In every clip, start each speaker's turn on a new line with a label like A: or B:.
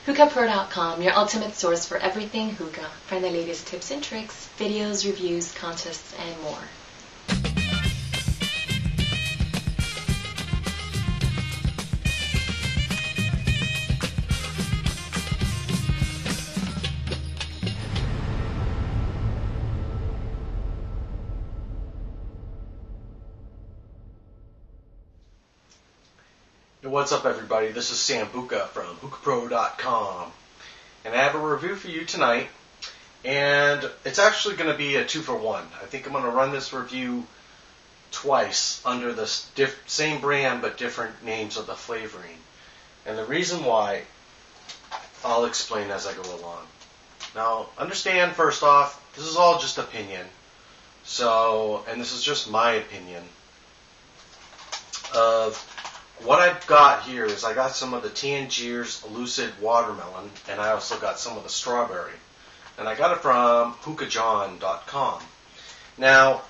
A: HookahPro.com, your ultimate source for everything hookah. Find the latest tips and tricks, videos, reviews, contests, and more.
B: What's up, everybody? This is Sam Hookah from hookahpro.com, and I have a review for you tonight, and it's actually going to be a 2-for-1. I think I'm going to run this review twice under the same brand but different names of the flavoring, and the reason why I'll explain as I go along. Now, understand first off, this is all just opinion, and this is just my opinion of what I've got here. Is I got some of the Tangiers Lucid watermelon, and I also got some of the strawberry. And I got it from hookahjohn.com. Now,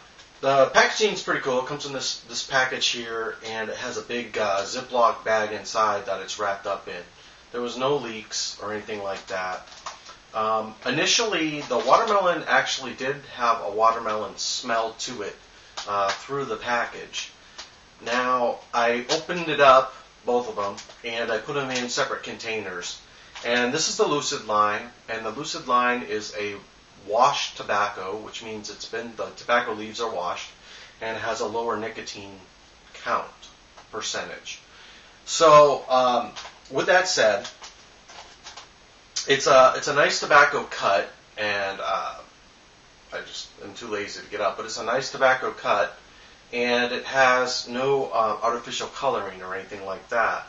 B: the packaging's pretty cool. It comes in this package here, and it has a big Ziploc bag inside that it's wrapped up in. There was no leaks or anything like that. Initially, the watermelon actually did have a watermelon smell to it through the package. Now, I opened it up, both of them, and I put them in separate containers. And this is the Lucid line, and the Lucid line is a washed tobacco, which means the tobacco leaves are washed, and has a lower nicotine count percentage. So, with that said, it's a nice tobacco cut, and I just am too lazy to get up, but it's a nice tobacco cut. And it has no artificial coloring or anything like that.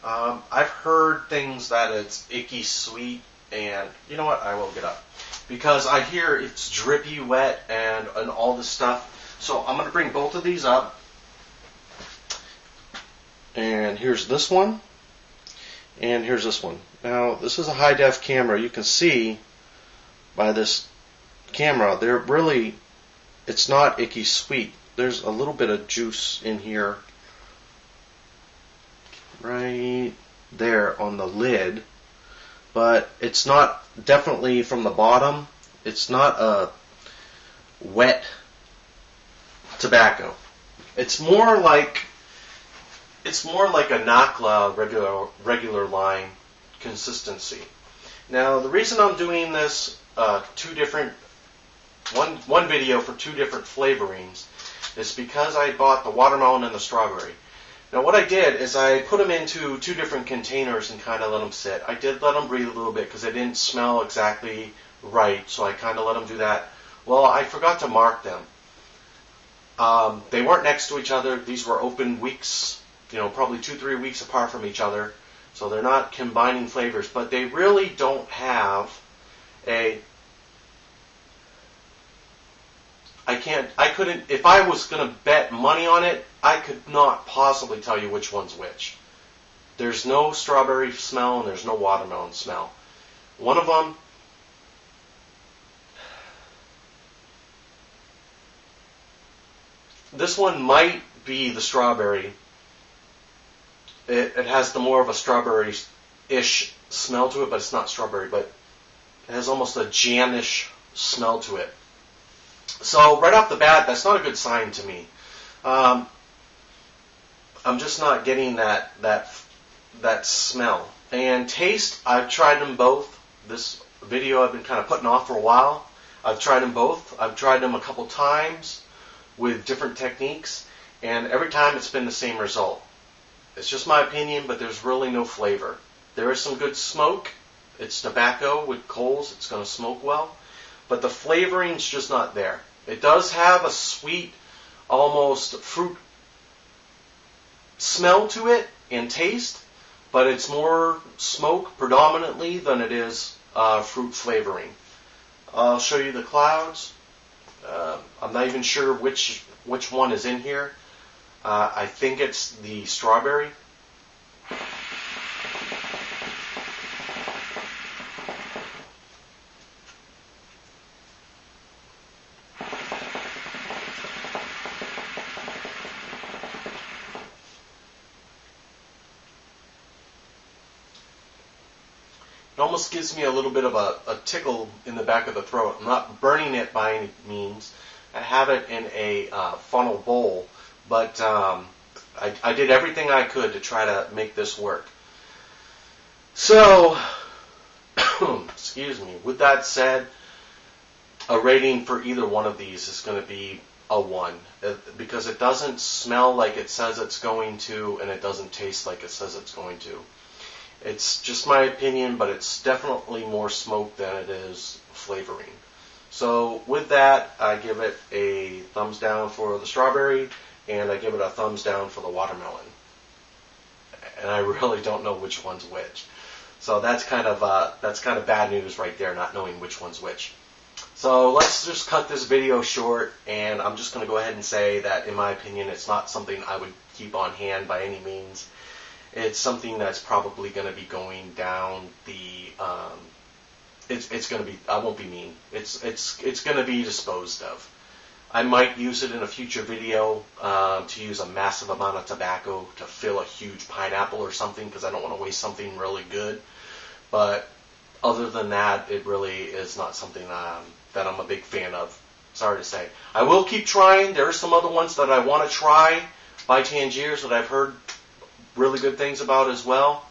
B: I've heard things that it's icky sweet, and you know what? I will get up because I hear it's drippy wet and all this stuff. So I'm going to bring both of these up. And here's this one, and here's this one. Now, this is a high-def camera. You can see by this camera, it's not icky sweet. There's a little bit of juice in here, right there on the lid, but it's not definitely from the bottom. It's not a wet tobacco. It's more like a Nakla regular line consistency. Now, the reason I'm doing this one video for two different flavorings is because I bought the watermelon and the strawberry. Now, what I did is I put them into two different containers and kind of let them sit. I did let them breathe a little bit because they didn't smell exactly right, so I kind of let them do that. Well, I forgot to mark them. They weren't next to each other. These were open weeks, probably 2-3 weeks apart from each other, so they're not combining flavors, but they really don't have if I was going to bet money on it, I could not possibly tell you which one's which. There's no strawberry smell and there's no watermelon smell. One of them, this one might be the strawberry. It has the more of a strawberry-ish smell to it, but it's not strawberry, but it has almost a jam-ish smell to it. So right off the bat, that's not a good sign to me. I'm just not getting that smell. And taste, I've tried them both. This video I've been kind of putting off for a while. I've tried them both. I've tried them a couple times with different techniques, and every time it's been the same result. It's just my opinion, but there's really no flavor. There is some good smoke. It's tobacco with coals. It's going to smoke well. But the flavoring's just not there. It does have a sweet, almost fruit smell to it and taste, but it's more smoke predominantly than it is fruit flavoring. I'll show you the clouds. I'm not even sure which one is in here. I think it's the strawberry. It almost gives me a little bit of a tickle in the back of the throat. I'm not burning it by any means. I have it in a funnel bowl, but I did everything I could to try to make this work. So, excuse me, with that said, a rating for either one of these is going to be a 1, because it doesn't smell like it says it's going to, and it doesn't taste like it says it's going to. It's just my opinion, but it's definitely more smoke than it is flavoring. So with that, I give it a thumbs down for the strawberry, and I give it a thumbs down for the watermelon. And I really don't know which one's which. So that's kind of bad news right there, not knowing which one's which. So let's just cut this video short, and I'm just going to go ahead and say that, in my opinion, it's not something I would keep on hand by any means. It's something that's probably going to be going down the. It's going to be. I won't be mean. It's going to be disposed of. I might use it in a future video to use a massive amount of tobacco to fill a huge pineapple or something, because I don't want to waste something really good. But other than that, it really is not something that I'm a big fan of. Sorry to say. I will keep trying. There are some other ones that I want to try by Tangiers that I've heard really good things about as well,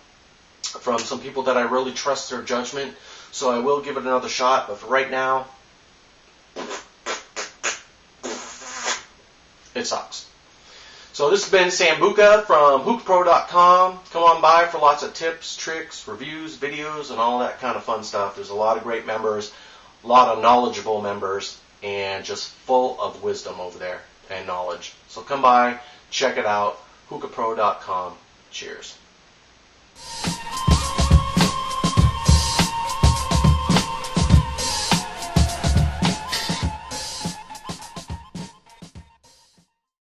B: from some people that I really trust their judgment. So I will give it another shot, but for right now, it sucks. So this has been Sambuca from hookahpro.com. Come on by for lots of tips, tricks, reviews, videos, and all that kind of fun stuff. There's a lot of great members, a lot of knowledgeable members, and just full of wisdom over there and knowledge. So come by, check it out, hookahpro.com. Cheers.